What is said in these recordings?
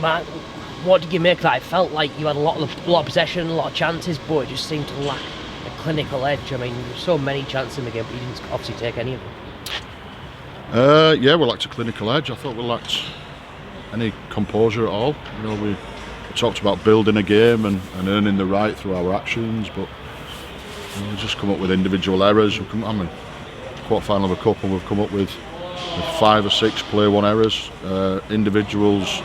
Matt, what did you make of that? It felt like you had a lot of possession, a lot of chances, but it just seemed to lack a clinical edge. I mean, there were so many chances in the game, but you didn't obviously take any of them. Yeah, we lacked a clinical edge. I thought we lacked any composure at all. You know, we talked about building a game and earning the right through our actions, but we just come up with individual errors. Quarter-final of a cup, and we've come up with 5 or 6 play one errors. Individuals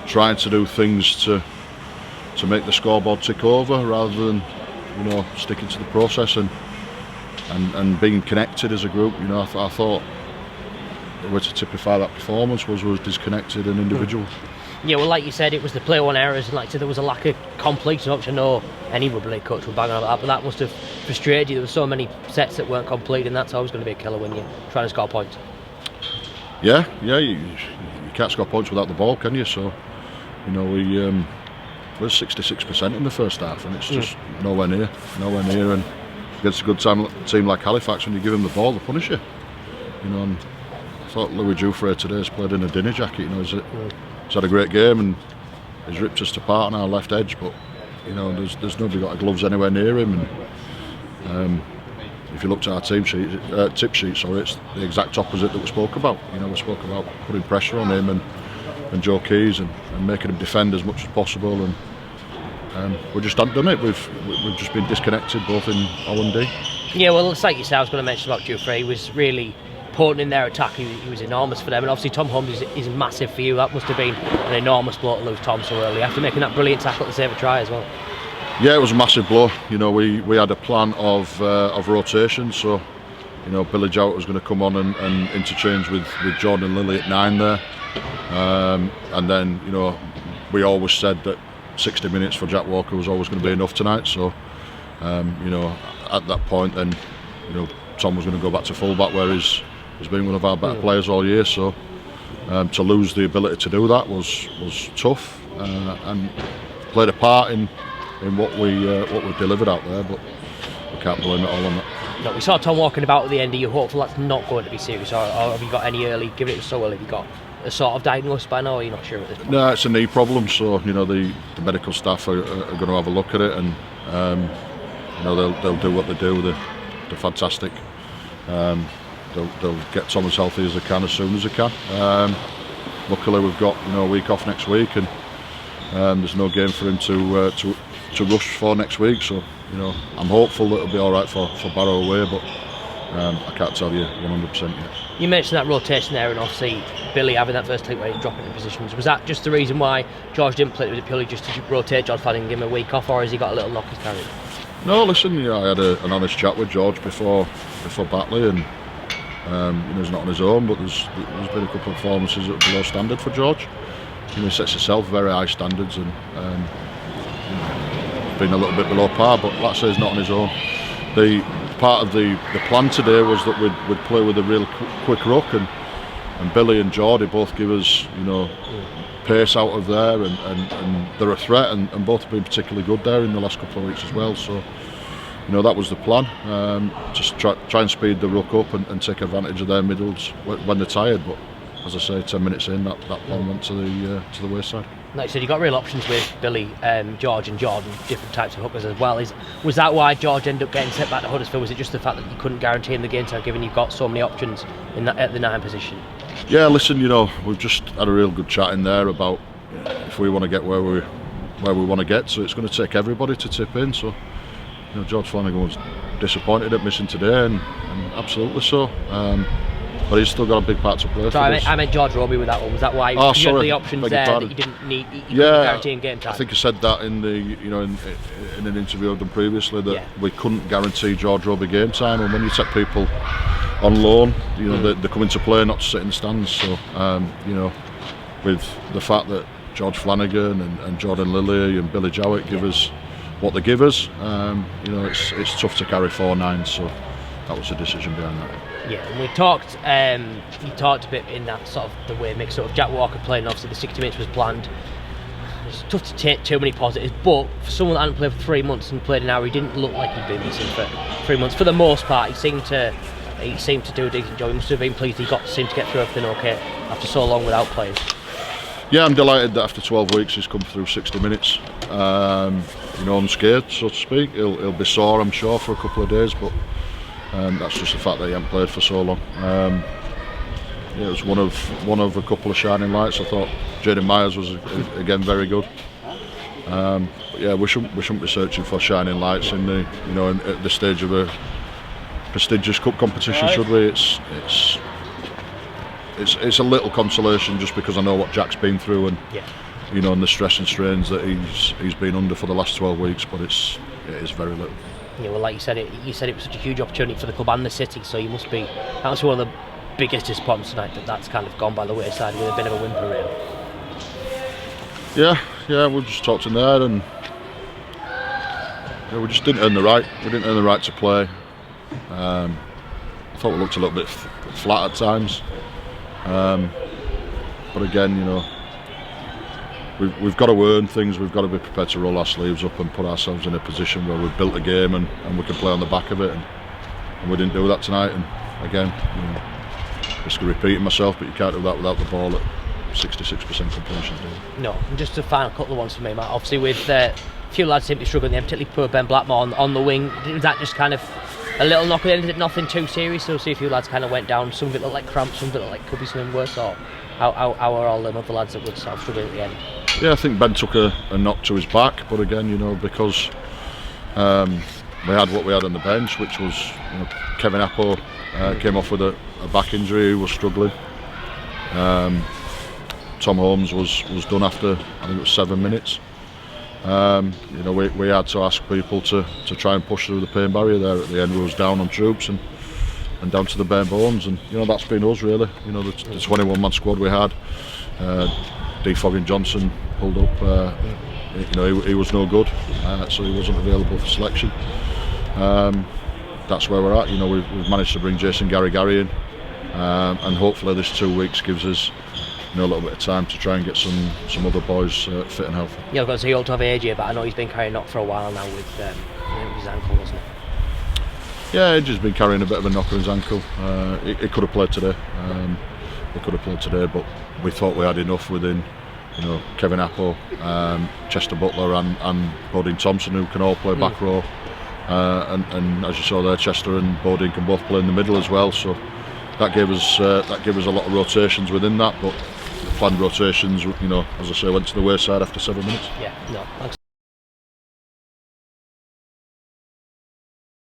trying to do things to make the scoreboard tick over rather than, you know, sticking to the process and being connected as a group. You know, I thought the way to typify that performance was disconnected and individual. Yeah, well, like you said, it was the play one errors, and like I said, there was a lack of completion. Which I know any rugby coach would bang on about that, but that must have frustrated you. There were so many sets that weren't complete, and that's always going to be a killer when you're trying to score points. Yeah, you can't score points without the ball, can you? So, you know, we're 66% in the first half, and it's just nowhere near. And against a good team like Halifax, when you give them the ball, they punish you. You know, and I thought Louis Jouffre today has played in a dinner jacket. You know, he's had a great game and he's ripped us apart on our left edge, but you know, there's nobody got gloves anywhere near him. And if you looked at our tip sheet, it's the exact opposite that we spoke about. You know, we spoke about putting pressure on him and Joe Keys and making him defend as much as possible, and we just haven't done it. We've just been disconnected both in O and D. Yeah, well, it's like you said, I was going to mention about Jouffre. He was really important in their attack. He was enormous for them, and obviously Tom Holmes is massive for you. That must have been an enormous blow to lose Tom so early after making that brilliant tackle to save a try as well. Yeah, it was a massive blow. You know, we had a plan of rotation, so you know, Billy Jowett was going to come on and interchange with Jordan Lilly at 9 there, and then, you know, we always said that 60 minutes for Jack Walker was always going to be enough tonight. So you know, at that point then, you know, Tom was going to go back to fullback, where he's been one of our better players all year. So to lose the ability to do that was tough, and played a part in what we delivered out there, but we can't blame it all on that. No, we saw Tom walking about at the end. Are you hopeful that's not going to be serious, or have you got any early, given it was so early, have you got a sort of diagnosis by now, or are you not sure at this point? No, it's a knee problem, so you know, the medical staff are going to have a look at it, and you know, they'll do what they do. They're fantastic. They'll get Tom as healthy as they can as soon as they can. Luckily, we've got, you know, a week off next week, and there's no game for him to rush for next week. So, you know, I'm hopeful that it'll be all right for Barrow away, but I can't tell you 100% yet. You mentioned that rotation there, and obviously Billy having that first clip where he's dropping the positions. Was that just the reason why George didn't play? Was it purely just to rotate John Flanagan and give him a week off, or has he got a little lock he's carrying? No, listen, you know, I had an honest chat with George before Batley, and you know, he's not on his own, but there's been a couple of performances that are below standard for George. You know, he sets himself very high standards, and you know, been a little bit below par, but like I say, he's not on his own. The part of the plan today was that we'd play with a real quick ruck, and Billy and Geordie both give us, you know, pace out of there, and they're a threat, and both have been particularly good there in the last couple of weeks as well. So, you know, that was the plan. Just try and speed the ruck up and take advantage of their middles when they're tired. But as I say, 10 minutes in, that plan went to the wayside. Like you said, you got real options with Billy, George and Jordan, different types of hookers as well. Was that why George ended up getting sent back to Huddersfield? Was it just the fact that you couldn't guarantee him the game time, given you've got so many options at the 9 position? Yeah, listen, you know, we've just had a real good chat in there about if we want to get where we want to get. So it's going to take everybody to tip in. So, you know, George Flanagan was disappointed at missing today, and absolutely so. But he's still got a big part to play. So I meant George Roby with that one. Was that why you had the options there that you didn't need? You couldn't guarantee in game time. I think I said that in an interview I've done previously, that we couldn't guarantee George Roby game time, and when you take people on loan, you know, they come into play, not to sit in the stands. So you know, with the fact that George Flanagan and Jordan Lilly and Billy Jowett give us what they give us, you know, it's tough to carry 4 9s. So that was the decision behind that. Yeah, and we talked. You talked a bit in that sort of the way mix up of Jack Walker playing. Obviously, the 60 minutes was planned. It's tough to take too many positives, but for someone that hadn't played for 3 months and played an hour, he didn't look like he'd been missing for 3 months. For the most part, he seemed to do a decent job. He must have been pleased he seemed to get through everything okay after so long without playing. Yeah, I'm delighted that after 12 weeks he's come through 60 minutes, unscathed, so to speak. He'll be sore, I'm sure, for a couple of days, but that's just the fact that he hasn't played for so long. It was one of a couple of shining lights. I thought Jaden Myers was again very good. But yeah, we shouldn't be searching for shining lights in the at the stage of a prestigious cup competition, should we? It's a little consolation just because I know what Jack's been through and and the stress and strains that he's been under for the last 12 weeks. But it is very little. Yeah, well, like you said, it was such a huge opportunity for the club and the city. So that's one of the biggest disappointments tonight, that's kind of gone by the wayside with a bit of a whimper, really. Yeah, we just talked in there, and we just didn't earn the right. We didn't earn the right to play. I thought we looked a little bit flat at times. But again, we've got to earn things. We've got to be prepared to roll our sleeves up and put ourselves in a position where we've built a game and we can play on the back of it. And we didn't do that tonight. And again, risk of repeating myself, but you can't do that without the ball at 66% completion. No, and just a final couple of ones for me, Matt. Obviously, with a few lads seem to be struggling there, particularly poor Ben Blackmore on the wing. Was that just kind of a little knock at the end? Is it nothing too serious? So see a few lads kind of went down. Some of it looked like cramps, some of it looked like could be something worse. Or how are all them other lads that would sort of struggle at the end? Yeah, I think Ben took a knock to his back, but again, because we had what we had on the bench, which was Kevin Apple came off with a back injury, who was struggling. Tom Holmes was done after, I think it was 7 minutes. We had to ask people to try and push through the pain barrier there at the end. We was down on troops and down to the bare bones, and that's been us really. The 21-man squad we had. D. Foggin Johnson pulled up. He was no good, so he wasn't available for selection. That's where we're at. We've managed to bring Jason Gary in, and hopefully this 2 weeks gives us a little bit of time to try and get some other boys fit and healthy. Yeah, I've got to say, old to have AJ, but I know he's been carrying knock for a while now with his ankle, wasn't it? Yeah, AJ's been carrying a bit of a knock on his ankle. He could have played today. But we thought we had enough within, Kevin Apple, Chester Butler, and Bodine Thompson, who can all play back row. And as you saw there, Chester and Bodine can both play in the middle as well. So that gave us a lot of rotations within that, but the planned rotations, as I say, went to the wayside after 7 minutes. Yeah, no, thanks.